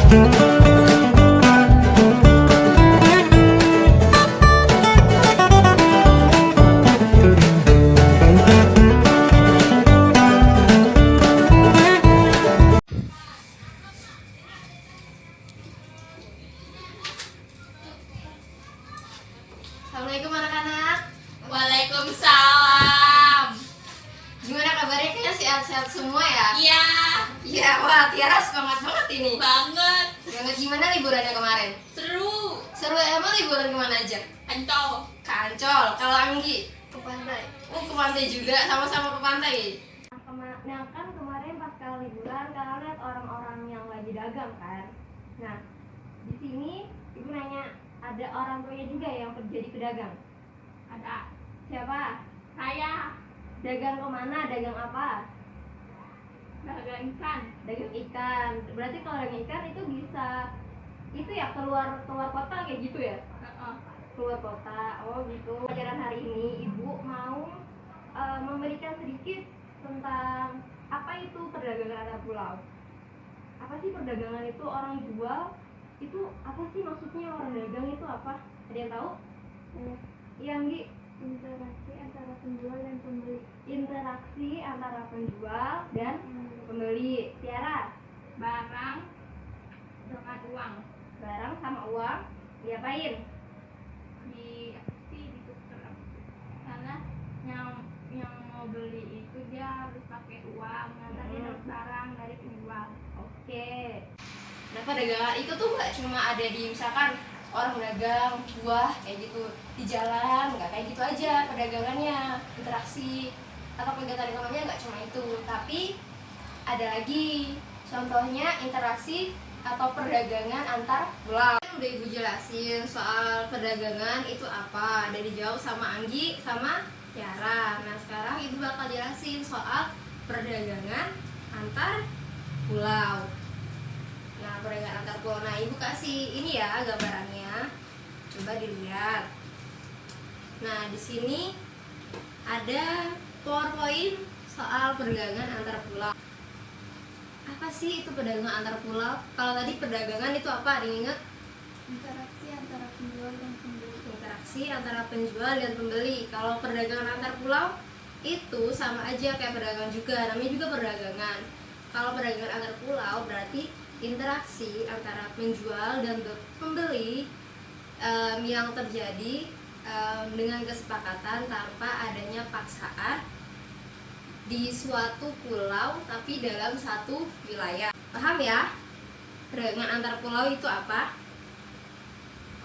Assalamualaikum anak-anak. Waalaikumsalam. Gimana kabarnya? Kayaknya sehat-sehat semua ya? Iya. Iya, wah Tiara semangat banget ini. Banget. Gimana liburannya kemarin? Seru. Seru ya? Emang liburan kemana aja? Ancol. Ke Ancol. Kalau Anggi? Ke pantai. Oh, ke pantai juga, sama-sama ke pantai. Nah kan kemarin pas kali liburan kalian lihat orang-orang yang lagi dagang kan. Nah di sini ibu nanya, ada orang tuanya juga yang jadi pedagang? Ada. Siapa? Saya. Dagang kemana? Dagang apa? Dagang ikan. Dagang ikan. Berarti kalau dagang ikan itu bisa itu ya keluar kota kayak gitu ya? Keluar kota. Oh gitu. Pelajaran hari ini ibu mau memberikan sedikit tentang apa itu perdagangan antar pulau. Apa sih perdagangan itu? Orang jual itu apa sih maksudnya? Orang dagang itu apa? Ada yang tahu? Iya Anggi. Interaksi antara penjual dan pembeli. Interaksi antara penjual dan pembeli. Tiara, Barang dengan uang. barang sama uang diapain? Ditukar. Karena yang mau beli itu dia harus pakai uang. Nanti dia dapat barang dari penjual. Oke. Nah, perdagangan itu tuh nggak cuma ada di misalkan orang dagang buah kayak gitu di jalan, nggak kayak gitu aja perdagangannya, interaksi atau kegiatan ekonominya nggak cuma itu, tapi ada lagi contohnya interaksi atau perdagangan antar pulau. Kan udah ibu jelasin soal perdagangan itu apa, dari dijawab sama Anggi sama Tiara. Nah sekarang ibu bakal jelasin soal perdagangan antar pulau. Nah, perdagangan antar pulau. Nah, ibu kasih ini ya gambarannya. Coba dilihat. Nah, di sini ada PowerPoint soal perdagangan antar pulau. Apa sih itu perdagangan antar pulau? Kalau tadi perdagangan itu apa? Ada yang ingat? Interaksi antara penjual dan pembeli. Interaksi antara penjual dan pembeli. Kalau perdagangan antar pulau itu sama aja kayak perdagangan juga, namanya juga perdagangan. Kalau perdagangan antar pulau berarti interaksi antara penjual dan pembeli yang terjadi dengan kesepakatan tanpa adanya paksaan di suatu pulau tapi dalam satu wilayah. Paham ya? Perdagangan antar pulau itu apa?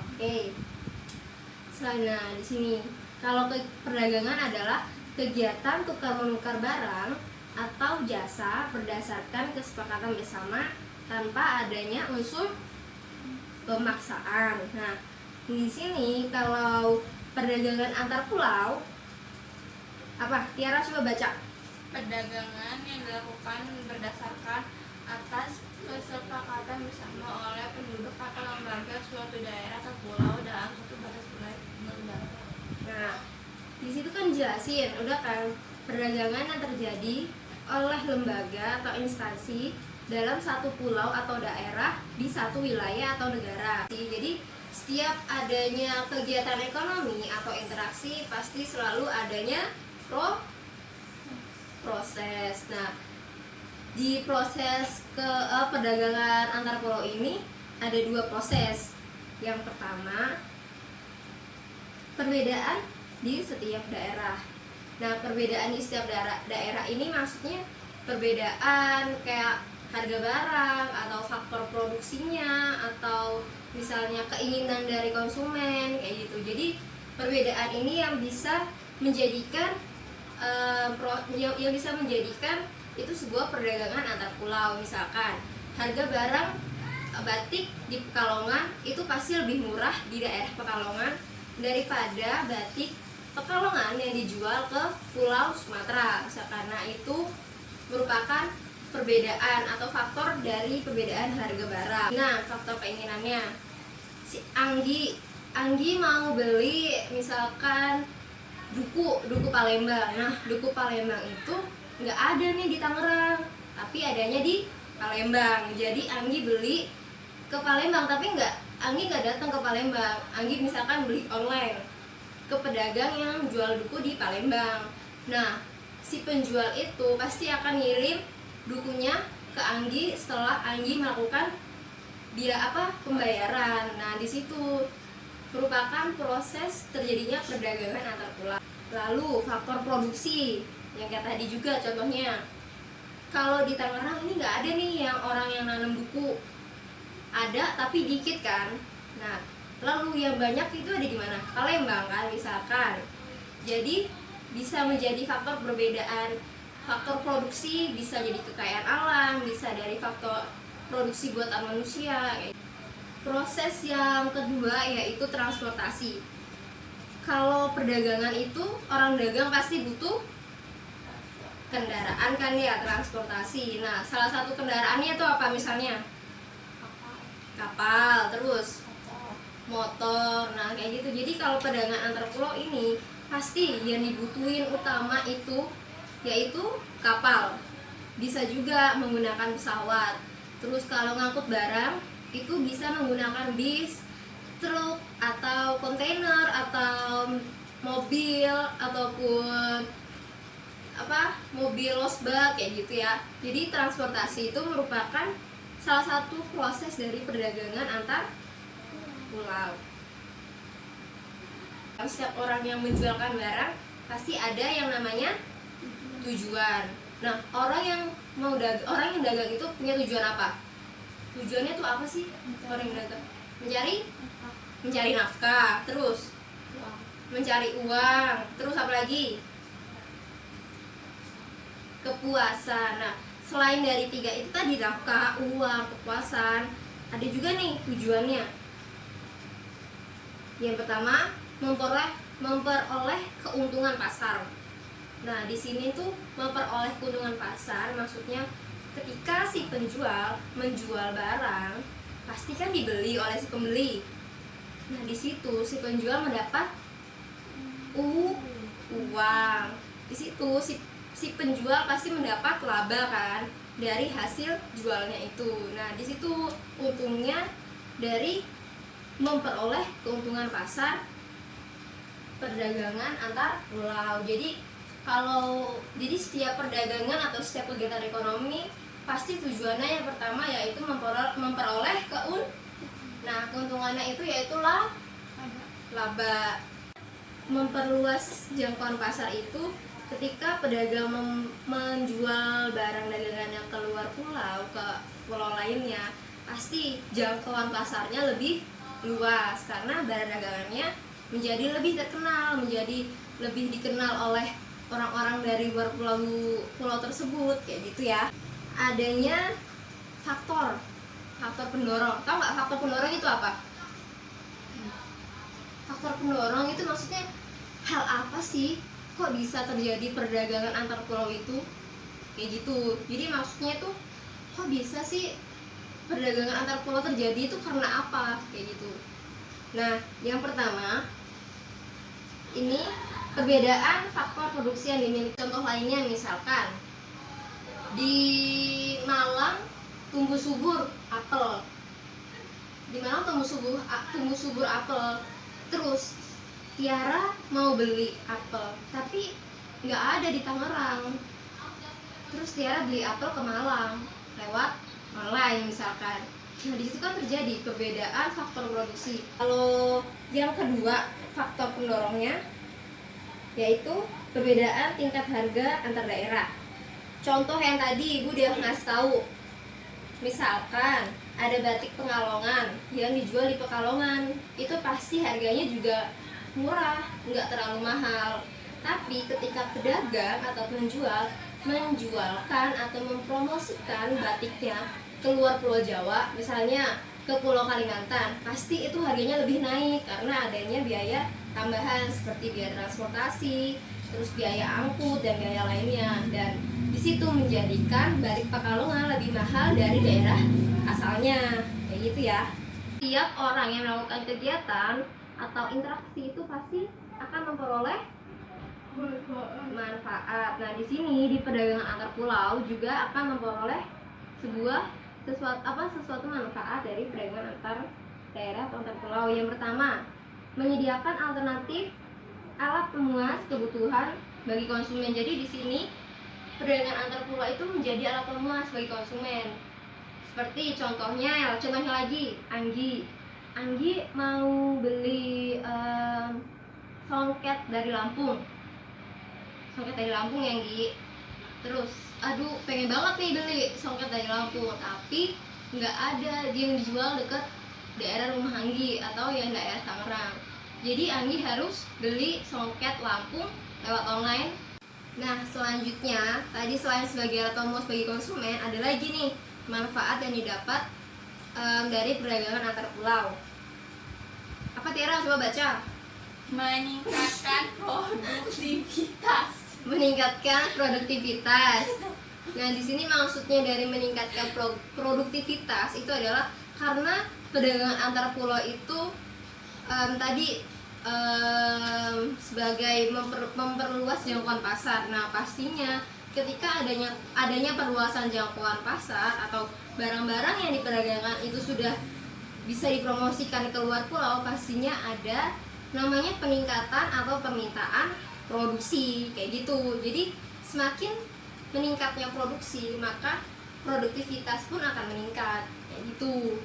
Oke. Nah, di sini kalau perdagangan adalah kegiatan tukar menukar barang atau jasa berdasarkan kesepakatan bersama tanpa adanya unsur pemaksaan. Nah, di sini kalau perdagangan antar pulau apa? Tiara coba baca. Perdagangan yang dilakukan berdasarkan atas kesepakatan bersama oleh penduduk atau lembaga suatu daerah atau pulau dalam satu batas wilayah negara. Nah, di situ kan jelasin, udah kan, perdagangan yang terjadi oleh lembaga atau instansi dalam satu pulau atau daerah di satu wilayah atau negara. Jadi setiap adanya kegiatan ekonomi atau interaksi pasti selalu adanya proses. Nah, di proses perdagangan antar pulau ini ada dua proses. Yang pertama, perbedaan di setiap daerah. Nah, perbedaan di setiap daerah ini maksudnya perbedaan kayak harga barang atau faktor produksinya atau misalnya keinginan dari konsumen kayak gitu. Jadi perbedaan ini yang bisa menjadikan itu sebuah perdagangan antar pulau. Misalkan harga barang batik di Pekalongan itu pasti lebih murah di daerah Pekalongan daripada batik Pekalongan yang dijual ke Pulau Sumatera. Misalkan, nah itu merupakan perbedaan atau faktor dari perbedaan harga barang. Nah, faktor keinginannya, si Anggi mau beli misalkan duku Palembang. Nah, duku Palembang itu nggak ada nih di Tangerang, tapi adanya di Palembang. Jadi Anggi beli ke Palembang, tapi Anggi nggak datang ke Palembang. Anggi misalkan beli online ke pedagang yang jual duku di Palembang. Nah, si penjual itu pasti akan ngirim dukunya ke Anggi setelah Anggi melakukan pembayaran. Nah, di situ merupakan proses terjadinya perdagangan antar pulau. Lalu faktor produksi yang kayak tadi juga contohnya. Kalau di Tangerang ini nggak ada nih yang orang yang nanam duku. Ada tapi dikit kan. Nah, lalu yang banyak itu ada di mana? Palembang kan misalkan. Jadi bisa menjadi faktor perbedaan. Faktor produksi bisa jadi kekayaan alam, bisa dari faktor produksi buatan manusia. Proses yang kedua yaitu transportasi. Kalau perdagangan itu orang dagang pasti butuh kendaraan kan ya, transportasi. Nah, salah satu kendaraannya itu apa misalnya? Kapal, terus motor. Nah, kayak gitu. Jadi kalau perdagangan antar pulau ini pasti yang dibutuhin utama itu yaitu kapal. Bisa juga menggunakan pesawat. Terus kalau ngangkut barang itu bisa menggunakan bis, truk atau kontainer atau mobil ataupun mobil losbak kayak gitu ya. Jadi transportasi itu merupakan salah satu proses dari perdagangan antar pulau. Setiap orang yang menjualkan barang pasti ada yang namanya tujuan. Nah, orang yang dagang itu punya tujuan apa? Tujuannya tuh apa sih? Orang yang dagang mencari nafkah, terus mencari uang, terus apa lagi? Kepuasan. Nah, selain dari 3 itu tadi, nafkah, uang, kepuasan, ada juga nih tujuannya. Yang pertama, memperoleh keuntungan pasar. Nah, di sini tuh memperoleh keuntungan pasar maksudnya ketika si penjual menjual barang, pasti kan dibeli oleh si pembeli. Nah, di situ si penjual mendapat uang. Di situ si penjual pasti mendapat laba kan dari hasil jualnya itu. Nah, di situ untungnya dari memperoleh keuntungan pasar perdagangan antar pulau. Jadi setiap perdagangan atau setiap kegiatan ekonomi pasti tujuannya yang pertama yaitu memperoleh keuntungannya itu yaitu laba. Memperluas jangkauan pasar itu ketika pedagang menjual barang dagangannya keluar pulau ke pulau lainnya, pasti jangkauan pasarnya lebih luas karena barang dagangannya menjadi lebih terkenal, menjadi lebih dikenal oleh orang-orang dari luar pulau tersebut kayak gitu ya. Adanya faktor pendorong. Tahu nggak faktor pendorong itu apa? Faktor pendorong itu maksudnya hal apa sih kok bisa terjadi perdagangan antar pulau itu kayak gitu. Jadi maksudnya tuh kok bisa sih perdagangan antar pulau terjadi itu karena apa kayak gitu. Nah, yang pertama ini perbedaan faktor produksi yang dimiliki. Contoh lainnya misalkan di Malang tumbuh subur apel. Di Malang tumbuh subur apel. Terus Tiara mau beli apel, tapi nggak ada di Tangerang. Terus Tiara beli apel ke Malang lewat online misalkan. Nah, di situ kan terjadi perbedaan faktor produksi. Kalau yang kedua faktor pendorongnya yaitu perbedaan tingkat harga antar daerah. Contoh yang tadi Ibu dia ngasih tahu, misalkan ada batik Pekalongan yang dijual di Pekalongan, itu pasti harganya juga murah, nggak terlalu mahal. Tapi ketika pedagang atau penjual menjualkan atau mempromosikan batiknya keluar Pulau Jawa, misalnya ke Pulau Kalimantan, pasti itu harganya lebih naik karena adanya biaya tambahan seperti biaya transportasi, terus biaya angkut dan biaya lainnya. Dan di situ menjadikan batik Pekalongan lebih mahal dari daerah asalnya, kayak gitu ya. Setiap orang yang melakukan kegiatan atau interaksi itu pasti akan memperoleh manfaat. Nah, di sini di perdagangan antar pulau juga akan memperoleh sebuah sesuatu manfaat dari perdagangan antar daerah atau antar pulau. Yang pertama, menyediakan alternatif alat pemuas kebutuhan bagi konsumen. Jadi di sini perdagangan antar pulau itu menjadi alat pemuas bagi konsumen. Seperti contohnya lagi, Anggi mau beli songket dari Lampung ya Anggi. Terus aduh pengen banget nih beli songket dari Lampung, tapi nggak ada yang dijual deket daerah rumah Anggi atau yang daerah Tangerang. Jadi Anggi harus beli songket Lampung lewat online. Nah selanjutnya tadi selain sebagai alat pemuas bagi konsumen, ada lagi nih manfaat yang didapat dari perdagangan antar pulau. Apa Tiara, coba baca. Meningkatkan produktivitas. Nah di sini maksudnya dari meningkatkan produktivitas itu adalah karena perdagangan antar pulau itu sebagai memperluas jangkauan pasar. Nah pastinya ketika adanya perluasan jangkauan pasar atau barang-barang yang diperdagangkan itu sudah bisa dipromosikan ke luar pulau, pastinya ada namanya peningkatan atau permintaan produksi kayak gitu. Jadi semakin meningkatnya produksi, maka produktivitas pun akan meningkat kayak gitu.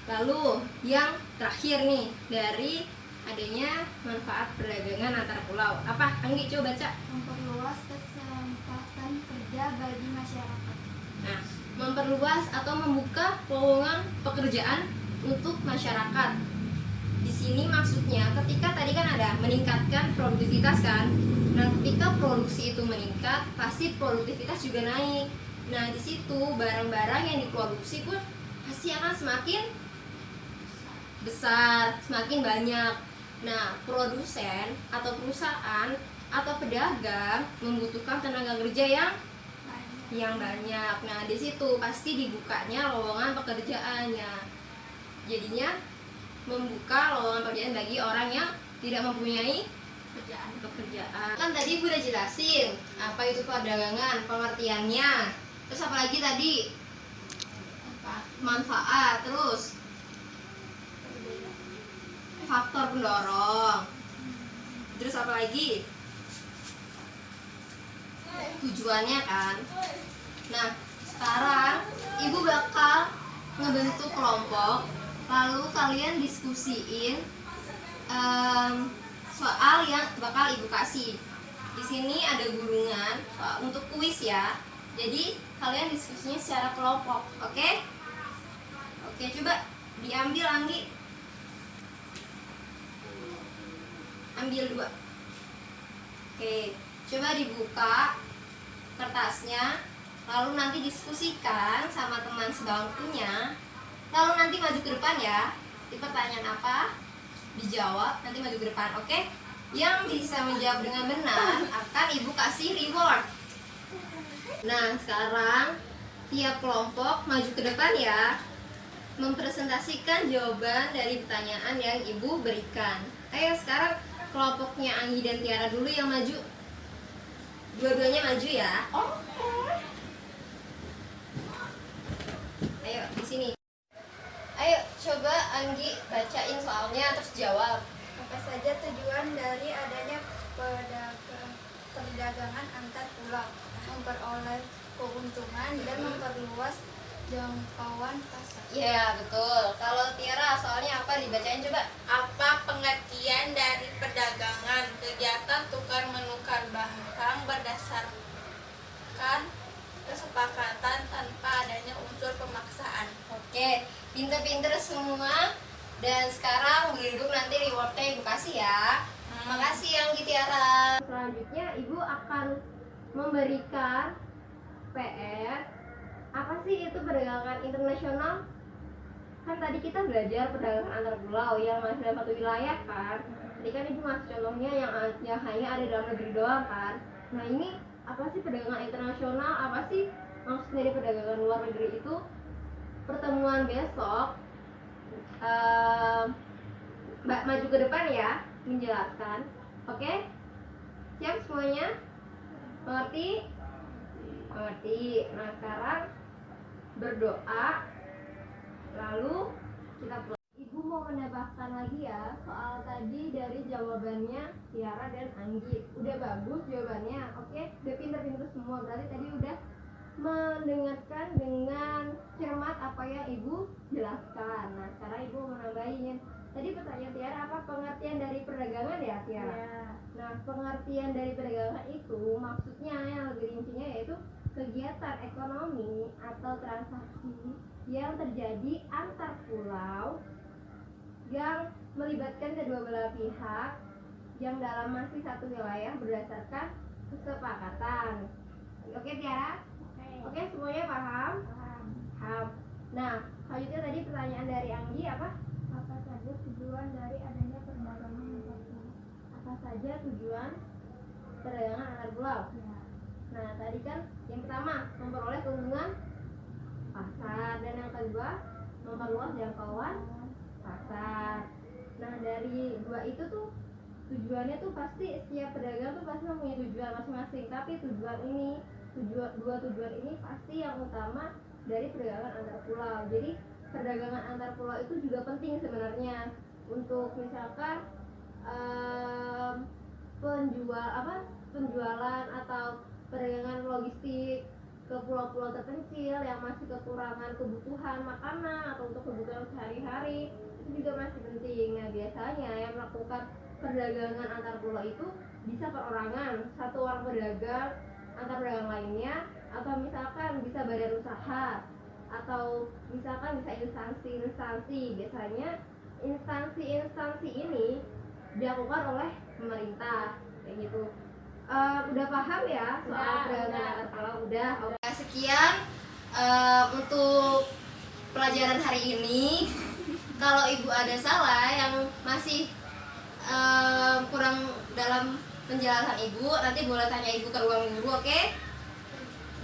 Lalu yang terakhir nih dari adanya manfaat perdagangan antar pulau, apa Anggi, coba baca. Memperluas kesempatan kerja bagi masyarakat. Nah, memperluas atau membuka lowongan pekerjaan untuk masyarakat. Di sini maksudnya ketika tadi kan ada meningkatkan produktivitas kan. Nah, ketika produksi itu meningkat, pasti produktivitas juga naik. Nah, di situ barang-barang yang diproduksi pun pasti akan semakin besar, semakin banyak. Nah, produsen atau perusahaan atau pedagang membutuhkan tenaga kerja yang banyak. Nah, di situ pasti dibukanya lowongan pekerjaannya. Jadinya membuka lowongan pekerjaan bagi orang yang tidak mempunyai pekerjaan. Kan tadi gue udah jelasin apa itu perdagangan, pengertiannya. Terus apa lagi tadi? Manfaat, terus faktor pendorong. Terus apa lagi? Tujuannya kan. Nah, sekarang ibu bakal ngebentuk kelompok, lalu kalian diskusiin soal yang bakal ibu kasih. Di sini ada gulungan untuk kuis ya. Jadi kalian diskusinya secara kelompok, oke? Oke, coba diambil Anggi. Ambil 2. Oke, coba dibuka kertasnya, lalu nanti diskusikan sama teman sebangkunya, lalu nanti maju ke depan ya. Di pertanyaan apa dijawab, nanti maju ke depan, oke? Yang bisa menjawab dengan benar akan ibu kasih reward. Nah, sekarang tiap kelompok maju ke depan ya, mempresentasikan jawaban dari pertanyaan yang ibu berikan. Ayo sekarang kelompoknya Anggi dan Tiara dulu yang maju. Dua-duanya maju ya. Oke. Ayo di sini. Ayo coba Anggi bacain soalnya terus jawab. Apa saja tujuan dari adanya perdagangan antar pulau? Memperoleh keuntungan dan memperluas jangkauan pasar. Ya betul. Kalau Tiara soalnya apa, dibacain coba. Apa pengertian dari perdagangan? Kegiatan tukar menukar barang berdasarkan kesepakatan tanpa adanya unsur pemaksaan. Oke, pinter-pinter semua. Dan sekarang duduk, nanti rewardnya ibu kasih ya. Makasih Anggi, Tiara. Selanjutnya ibu akan memberikan PR. Apa sih itu perdagangan internasional? Kan tadi kita belajar perdagangan antar pulau yang masih dalam satu wilayah kan. Tadi kan ibu ngasih contohnya yang hanya ada dalam negeri doang kan. Nah ini apa sih perdagangan internasional? Apa sih maksud dari perdagangan luar negeri itu? Pertemuan besok Mbak maju ke depan ya, menjelaskan. Oke? Siap semuanya? Mengerti? Mengerti. Nah sekarang berdoa, lalu kita pulang. Ibu mau menambahkan lagi ya soal tadi dari jawabannya Tiara dan Anggi. Udah bagus jawabannya, oke? Udah pinter-pinter semua. Berarti tadi udah mendengarkan dengan cermat apa yang ibu jelaskan. Nah, sekarang ibu mau nambahin. Tadi pertanyaan Tiara apa pengertian dari perdagangan ya Tiara? Ya. Nah, pengertian dari perdagangan itu maksudnya yang lebih rincinya yaitu kegiatan ekonomi atau transaksi yang terjadi antar pulau yang melibatkan kedua belah pihak yang dalam masih satu wilayah berdasarkan kesepakatan. Oke Tiara? Oke, semuanya paham? Paham. Nah, selanjutnya tadi pertanyaan dari Anggi apa? Apa saja tujuan dari adanya perdagangan antar pulau? Apa saja tujuan perdagangan antar pulau? Ya. Nah, tadi kan yang pertama memperoleh keuntungan pasar dan yang kedua memperluas jangkauan pasar. Nah, dari dua itu tuh tujuannya tuh pasti setiap pedagang tuh pasti mempunyai tujuan masing-masing. Tapi dua tujuan ini pasti yang utama dari perdagangan antar pulau. Jadi perdagangan antar pulau itu juga penting sebenarnya untuk misalkan penjualan atau perdagangan logistik ke pulau-pulau terpencil yang masih kekurangan kebutuhan makanan atau untuk kebutuhan sehari-hari itu juga masih penting. Nah, biasanya yang melakukan perdagangan antar pulau itu bisa perorangan, satu orang pedagang antar pedagang lainnya, atau misalkan bisa badan usaha, atau misalkan bisa instansi-instansi. Biasanya instansi-instansi ini dilakukan oleh pemerintah kayak gitu. Udah paham ya soal perdagangan antar pulau? Udah. Oke. Sekian untuk pelajaran hari ini. Kalau ibu ada salah yang masih kurang dalam penjelasan ibu, nanti boleh tanya ibu ke ruang guru, oke?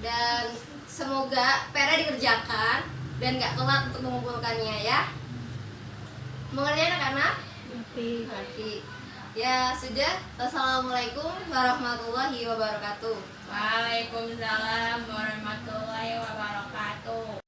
Dan semoga PR dikerjakan dan nggak telat untuk mengumpulkannya ya. Mengerti anak-anak? Mengerti. Ya sudah. Assalamualaikum warahmatullahi wabarakatuh. Waalaikumsalam warahmatullahi wabarakatuh.